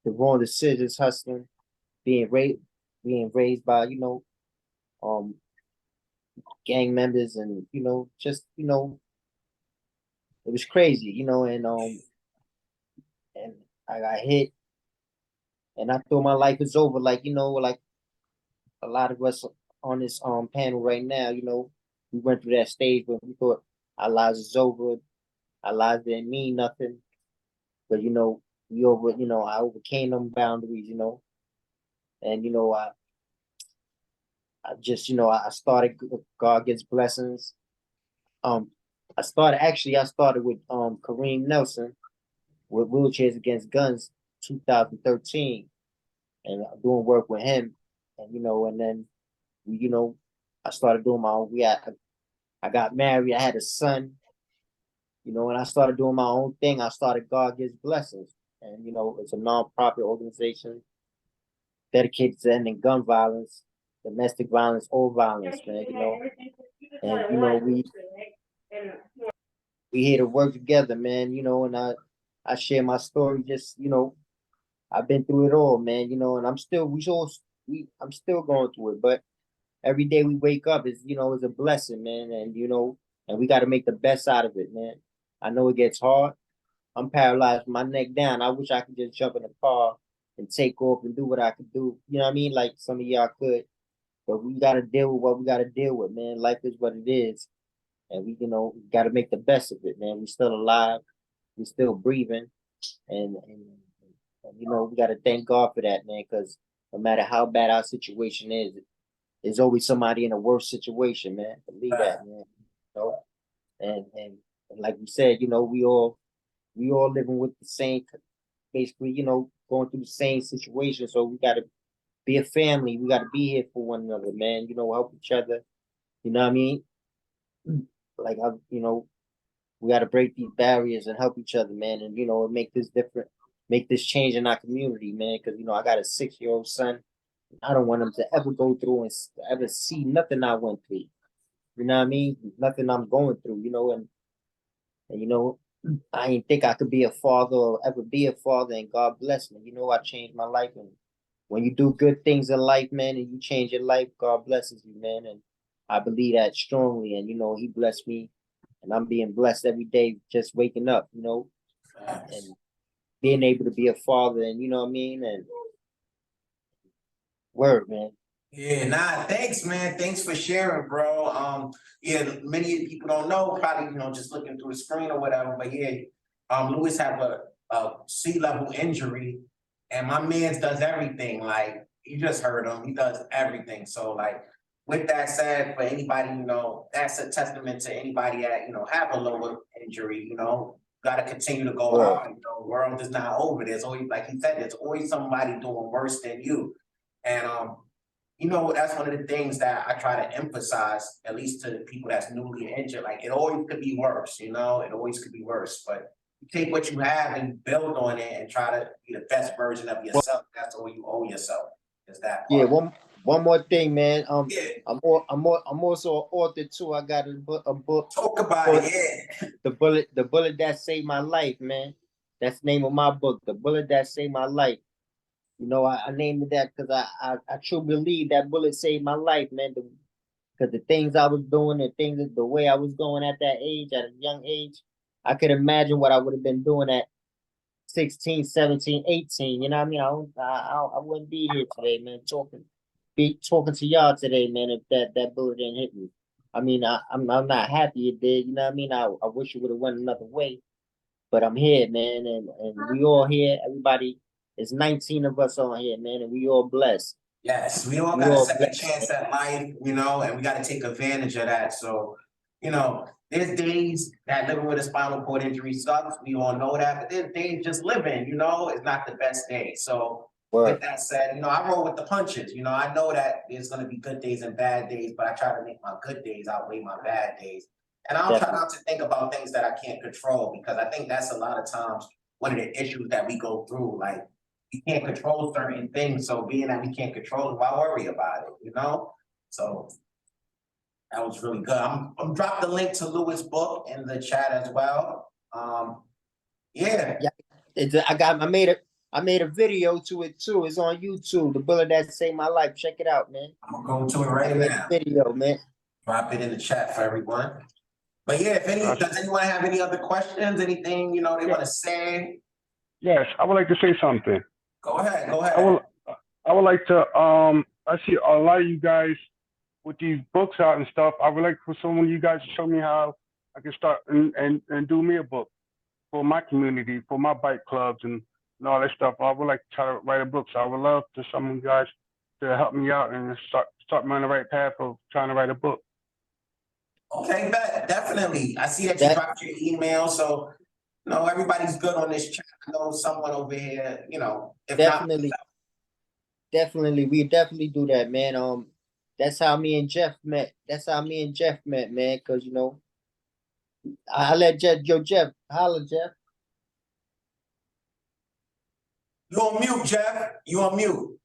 the wrong decisions, hustling, being raised by, you know, um, gang members and, you know, just, you know, it was crazy, you know, and I got hit and I thought my life was over. Like, you know, like a lot of us on this panel right now, you know, we went through that stage where we thought our lives is over, our lives didn't mean nothing. But you know, I overcame them boundaries, you know, and you know, I just, you know, I started God Gives Blessings. Um, I started with Kareem Nelson with Wheelchairs Against Guns, 2013, and doing work with him, and you know, and then you know, I started doing my own. I got married. I had a son, you know, and I started doing my own thing. I started God Gives Blessings, and you know, it's a nonprofit organization dedicated to ending gun violence, domestic violence, all violence, man. You know, and you know, we here to work together, man. You know, and I share my story. Just you know, I've been through it all, man. You know, and I'm still going through it, but every day we wake up is, you know, is a blessing, man. And you know, and we got to make the best out of it, man. I know it gets hard. I'm paralyzed from my neck down. I wish I could just jump in a car and take off and do what I could do. You know what I mean? Like some of y'all could. But we got to deal with what we got to deal with, man. Life is what it is. And we, you know, got to make the best of it, man. We still alive. We still breathing. And you know, we got to thank God for that, man. Because no matter how bad our situation is, there's always somebody in a worse situation, man. Believe that, man. You know? And like we said, you know, we all living with the same, basically, you know, going through the same situation. So we gotta be a family. We gotta be here for one another, man. You know, help each other. You know what I mean? Like you know, we gotta break these barriers and help each other, man. And you know, make this change in our community, man. Because you know, I got a 6-year-old son. I don't want him to ever go through and ever see nothing I went through. You know what I mean? Nothing I'm going through, you know, and you know, I didn't think I could be a father or ever be a father, and God bless me. You know, I changed my life, and when you do good things in life, man, and you change your life, God blesses you, man. And I believe that strongly, and you know, He blessed me, and I'm being blessed every day just waking up, you know, and being able to be a father, and you know what I mean, and word, man. Yeah, nah, thanks, man. Thanks for sharing, bro. Yeah, many people don't know, probably, just looking through the screen or whatever, but yeah, Lewis have a C-level injury, and my man's does everything. Like, you just heard him, he does everything. So, like, with that said, for anybody, that's a testament to anybody that, have a lower injury, gotta continue to go Word. hard. The world is not over. There's always, like he said, there's always somebody doing worse than you. And that's one of the things that I try to emphasize, at least to the people that's newly injured. Like, it always could be worse, it always could be worse. But you take what you have and build on it and try to be the best version of yourself. That's all you owe yourself, is that Yeah, part. one more thing, man. Yeah, I'm also an author too. I got a book. talk about it, yeah. The bullet that saved my life, man. That's the name of my book, The Bullet That Saved My Life. I named it that because I truly believe that bullet saved my life, man. Because the things I was doing, the way I was going at that age, at a young age, I could imagine what I would have been doing at 16, 17, 18. You know what I mean? I wouldn't be here today, man, talking to y'all today, man, if that bullet didn't hit me. I mean, I'm not happy it did, you know what I mean? I wish it would have went another way, but I'm here, man, and we all here. Everybody, there's 19 of us on here, man, and we all blessed. Yes, we all We got a all second blessed. chance at life, and we got to take advantage of that. So, there's days that living with a spinal cord injury sucks. We all know that, but there's days just living, is not the best day. So, with that said, I roll with the punches. I know that there's going to be good days and bad days, but I try to make my good days outweigh my bad days. And I don't try not to think about things that I can't control, because I think that's a lot of times one of the issues that we go through. Like, we can't control certain things, so being that we can't control it, why worry about it, So that was really good. I'm drop the link to Lewis' book in the chat as well. Yeah. I made a video to it too. It's on YouTube. The Bullet That Saved My Life. Check it out, man. I'm gonna go to it right now. Video, man. Drop it in the chat for everyone. But yeah, does anyone have any other questions? Anything they want to say? Yes, I would like to say something. Go ahead. I would like to I see a lot of you guys with these books out and stuff. I would like for someone of you guys to show me how I can start and do me a book for my community, for my bike clubs and all that stuff. I would like to try to write a book. So I would love to some of you guys to help me out and start me on the right path of trying to write a book. Okay, definitely. I see that you dropped your email, so everybody's good on this chat. I know someone over here, if definitely, not, definitely, we definitely do that, man. That's how me and Jeff met. Man. Cause I let Jeff, holla, Jeff. You on mute, Jeff. You on mute.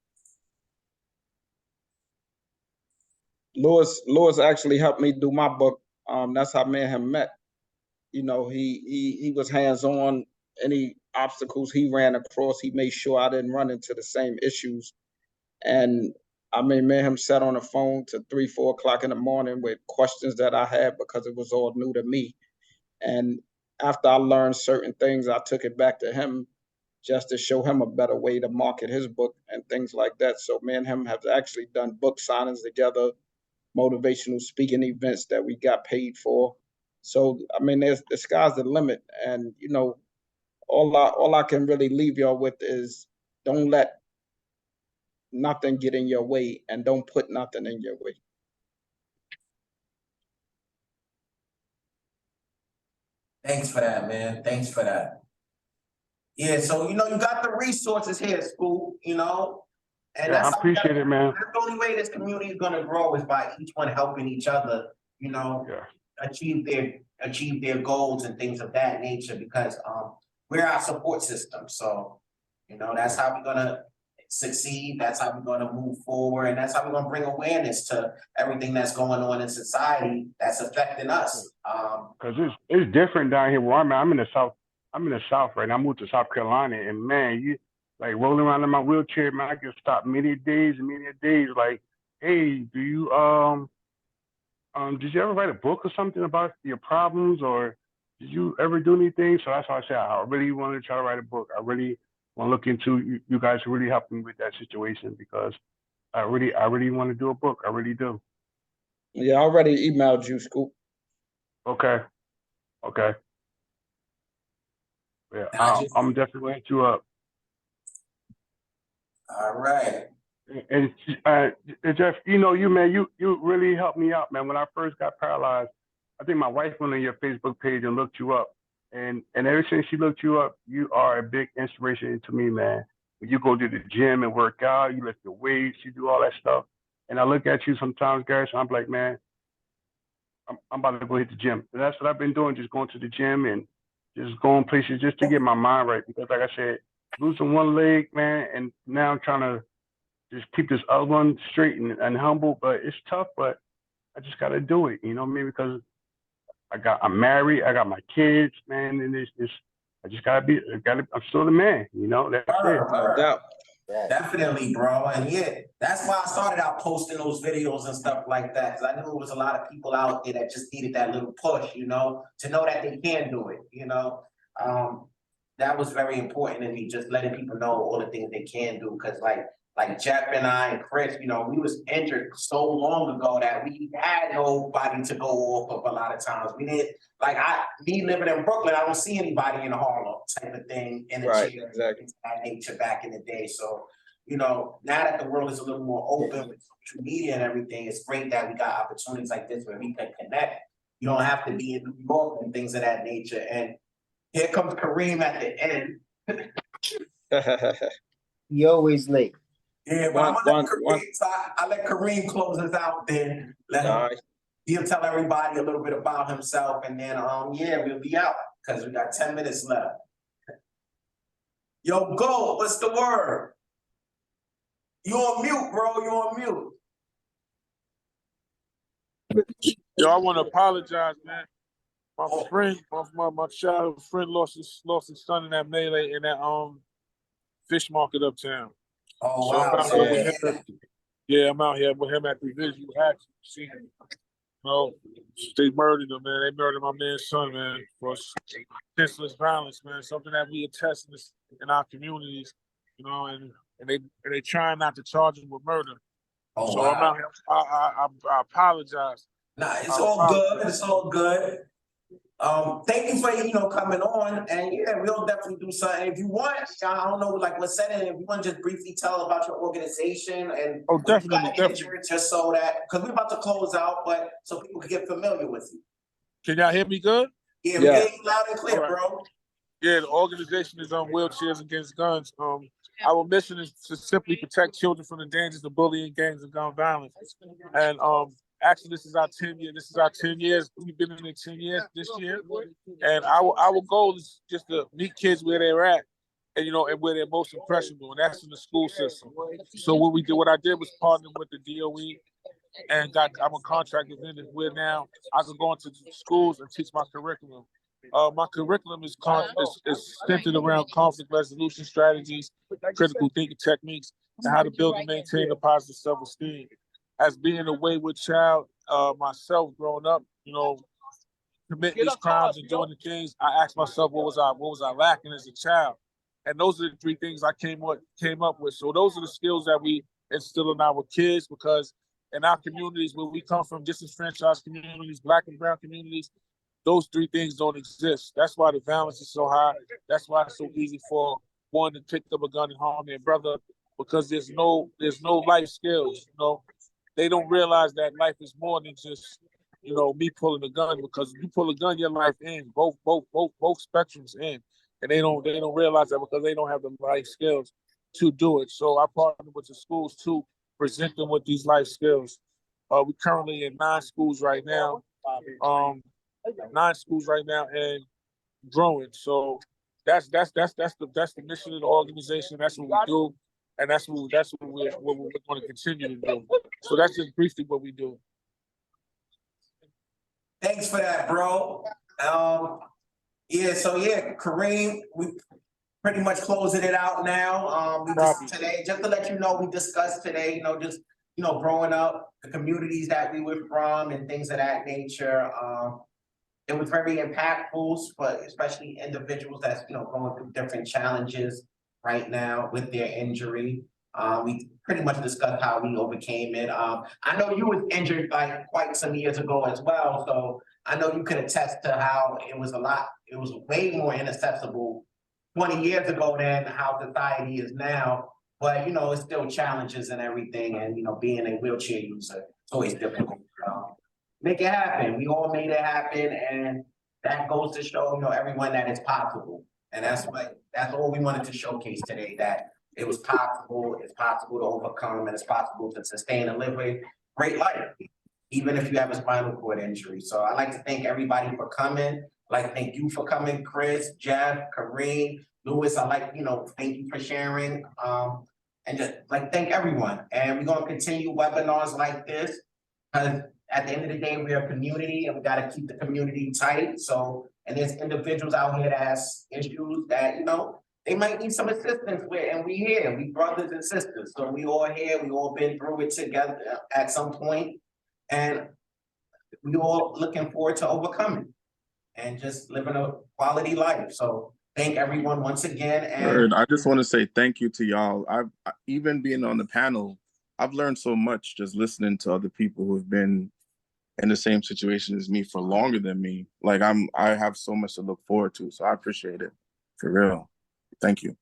Lewis actually helped me do my book. That's how me and him met. He was hands-on. Any obstacles he ran across, he made sure I didn't run into the same issues. And I mean, me and him sat on the phone to 3, 4 o'clock in the morning with questions that I had because it was all new to me. And after I learned certain things, I took it back to him just to show him a better way to market his book and things like that. So me and him have actually done book signings together, motivational speaking events that we got paid for. So I mean, the sky's the limit, and all I can really leave y'all with is don't let nothing get in your way, and don't put nothing in your way. Thanks for that, man. Thanks for that. Yeah, so you got the resources here, Scoop, and I appreciate it, man. That's the only way this community is gonna grow is by each one helping each other, achieve their goals and things of that nature, because we're our support system. So, that's how we're gonna succeed, that's how we're gonna move forward, and that's how we're gonna bring awareness to everything that's going on in society that's affecting us. Because it's different down here where I'm at. I'm in the South right now. I moved to South Carolina, and man, you like rolling around in my wheelchair, man, I get stopped many days. Like, hey, do you did you ever write a book or something about your problems, or did you ever do anything? So that's why I said I really want to try to write a book. I really want to look into you guys really helping me with that situation because I really want to do a book. I really do. Yeah, I already emailed you, Scoop. Okay. Okay. Yeah, I'm definitely going to hit you up. All right. And Jeff, you know, man, you really helped me out, man. When I first got paralyzed, I think my wife went on your Facebook page and looked you up, and ever since she looked you up, you are a big inspiration to me, man. When you go to the gym and work out, you lift your weights, you do all that stuff, and I look at you sometimes, Gary, so I'm like, man, I'm about to go hit the gym. And that's what I've been doing, just going to the gym and just going places just to get my mind right. Because like I said, losing one leg, man, and now I'm trying to just keep this other one straight and humble. But it's tough, but I just got to do it. You know what I mean? Because I'm married, I got my kids, man, and it's I just I'm still the man. You know, that's it. No doubt. Definitely, bro. And yeah, that's why I started out posting those videos and stuff like that. Cause I knew there was a lot of people out there that just needed that little push, you know, to know that they can do it, you know. That was very important to me, just letting people know all the things they can do. Cause like Jeff and I and Chris, you know, we was injured so long ago that we had nobody to go off of a lot of times. We didn't, me living in Brooklyn, I don't see anybody in Harlem type of thing in the Right, chair, exactly. that nature back in the day. So, you know, now that the world is a little more open with social media and everything, it's great that we got opportunities like this where we can connect. You don't have to be in New York and things of that nature. And here comes Kareem at the end. He always late. Yeah, but I'm gonna let Kareem, so I let Kareem close us out then. Let him, he'll tell everybody a little bit about himself, and then yeah, we'll be out because we got 10 minutes left. Yo, go, what's the word? You on mute, bro, you on mute. Yo, I want to apologize, man. My friend, my childhood friend lost his son in that melee in that fish market uptown. Oh, So wow. I'm out here with him. Yeah, I'm out here with him at the visual action scene. You know, they murdered him, man. They murdered my man's son, man, for senseless violence, man. Something that we attest in our communities, you know, and they trying not to charge him with murder. Oh, so wow. I'm out here. I apologize. Nah, it's all good. It's all good. Thank you for, you know, coming on, and yeah, we'll definitely do something. If you want, I don't know, like what setting, if you want to just briefly tell about your organization and definitely. Just so that, because we're about to close out, but so people can get familiar with you. Can y'all hear me good? Yeah, we hear you loud and clear, bro. Yeah, the organization is on Wheelchairs Against Guns. Our mission is to simply protect children from the dangers of bullying, gangs, and gun violence. And actually, this is our 10 year. This is our 10 years. We've been in it 10 years this year, and our goal is just to meet kids where they're at, and you know, and where they're most impressionable, and that's in the school system. So what I did was partner with the DOE, and I'm a contractor in it where now I can go into schools and teach my curriculum. My curriculum is centered around conflict resolution strategies, critical thinking techniques, and how to build and maintain a positive self-esteem. As being a wayward child, myself growing up, you know, committing these crimes and doing the things, I asked myself, what was I lacking as a child? And those are the three things I came up with. So those are the skills that we instill in our kids, because in our communities where we come from, disenfranchised communities, Black and brown communities, those three things don't exist. That's why the violence is so high. That's why it's so easy for one to pick up a gun and harm their brother, because there's no life skills. You know, they don't realize that life is more than just, you know, me pulling a gun, because if you pull a gun, your life ends. Both spectrums end, and they don't realize that because they don't have the life skills to do it. So I partner with the schools to present them with these life skills. We're currently in 9 schools right now. 9 schools right now and growing. So that's the mission of the organization. That's what we do, and that's what we're going to continue to do. So that's just briefly what we do. Thanks for that, bro. Yeah, so yeah, Kareem, we pretty much closing it out now. Today, just to let you know, we discussed today, you know, just, you know, growing up, the communities that we were from and things of that nature. it was very impactful, but especially individuals that's, going through different challenges right now with their injury. We pretty much discussed how we overcame it. I know you was injured like quite some years ago as well, so I know you could attest to how it was way more inaccessible 20 years ago than how society is now. But it's still challenges and everything, and being a wheelchair user, it's always difficult. Make it happen. We all made it happen, and that goes to show everyone that it's possible. And that's all we wanted to showcase today, that it was possible, it's possible to overcome, and it's possible to sustain and live a great life, even if you have a spinal cord injury. So I'd like to thank everybody for coming. I'd like to thank you for coming, Chris, Jeff, Kareem, Louis. Thank you for sharing. And just thank everyone. And we're gonna continue webinars like this, because at the end of the day, we're a community and we gotta keep the community tight. So, and there's individuals out here that has issues that, they might need some assistance with, and we here, we brothers and sisters. So we all here, we all been through it together at some point, and we all looking forward to overcoming and just living a quality life. So thank everyone once again. And I just want to say thank you to y'all. Even being on the panel, I've learned so much just listening to other people who have been in the same situation as me for longer than me. I have so much to look forward to. So I appreciate it, for real. Thank you.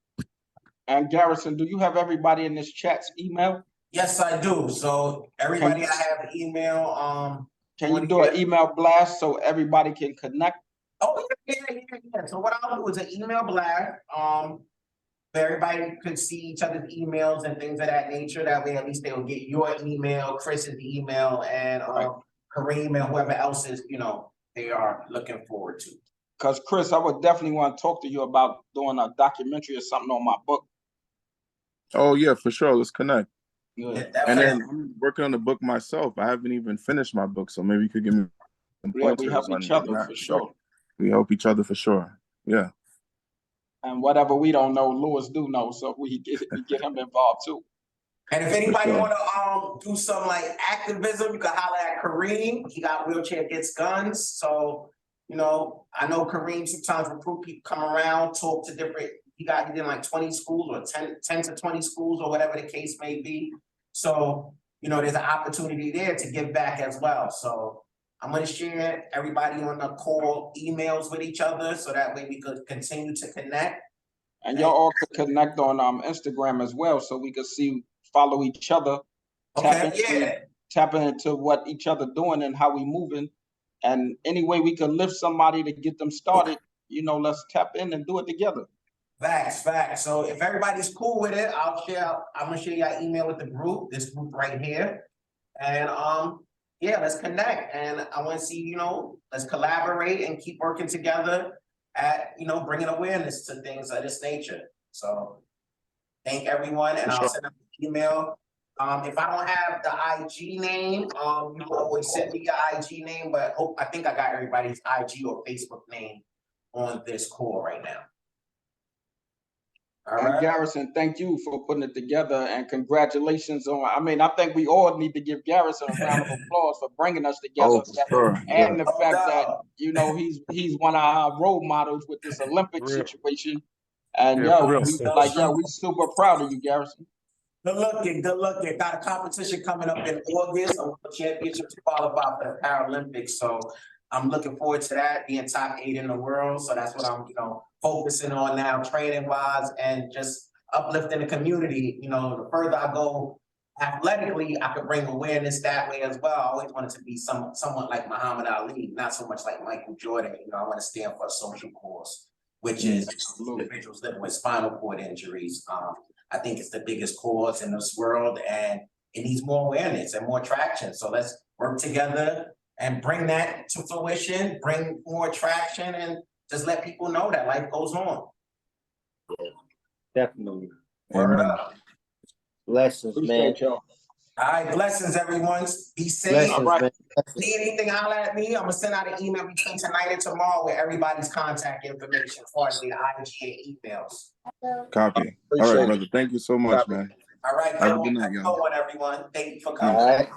And Garrison, do you have everybody in this chat's email? yes, I do. So everybody, I have email. Can you do an email blast so everybody can connect? Oh, yeah. So what I'll do is an email blast. Everybody could see each other's emails and things of that nature. That way, at least they'll get your email, Chris's email, and Kareem and whoever else is, they are looking forward to. Because Chris, I would definitely want to talk to you about doing a documentary or something on my book. Oh yeah, for sure. Let's connect. Yeah, And then I'm working on the book myself. I haven't even finished my book, so maybe you could give me some pointers. We help each other for sure. We help each other for sure. Yeah. And whatever we don't know, Louis do know, so we get him involved too. And if anybody want to do some activism, you can holler at Kareem. He got Wheelchair Gets Guns. So, I know Kareem sometimes recruit people, come around, talk to different, he did 20 schools or 10 to 20 schools or whatever the case may be. So, there's an opportunity there to give back as well. So I'm going to share everybody on the call emails with each other so that way we could continue to connect. And y'all all could connect on Instagram as well, so we could follow each other, tapping into what each other doing and how we moving. And any way we could lift somebody to get them started, let's tap in and do it together. Facts. So if everybody's cool with it, I'm gonna share your email with the group, this group right here. And let's connect. And I want to see, let's collaborate and keep working together at, bringing awareness to things of this nature. So thank everyone, and I'll send them an email. If I don't have the IG name, you can always send me your IG name, but I think I got everybody's IG or Facebook name on this call right now. All right. Garrison, thank you for putting it together, and congratulations on. I think we all need to give Garrison a round of applause for bringing us together, and the fact that he's one of our role models with this Olympic situation. And we super proud of you, Garrison. Good looking. Got a competition coming up in August, a championship to qualify for the Paralympics. So I'm looking forward to that, being top 8 in the world. So that's what I'm, focusing on now, training wise, and just uplifting the community. The further I go athletically, I could bring awareness that way as well. I always wanted to be somewhat like Muhammad Ali, not so much like Michael Jordan. I want to stand for a social cause, which is individuals living with spinal cord injuries. I think it's the biggest cause in this world, and it needs more awareness and more traction. So let's work together and bring that to fruition, bring more traction, and just let people know that life goes on. Definitely. Word up. Blessings, man. Y'all. All right, blessings, everyone. Be safe. Blessings, All right. man. Need anything, holler at me. I'm gonna send out an email between tonight and tomorrow with everybody's contact information, accordingly to IG and emails. Copy. All right, brother. Thank you so much, man. All right, have a good night, everyone. Thank you for coming. All right.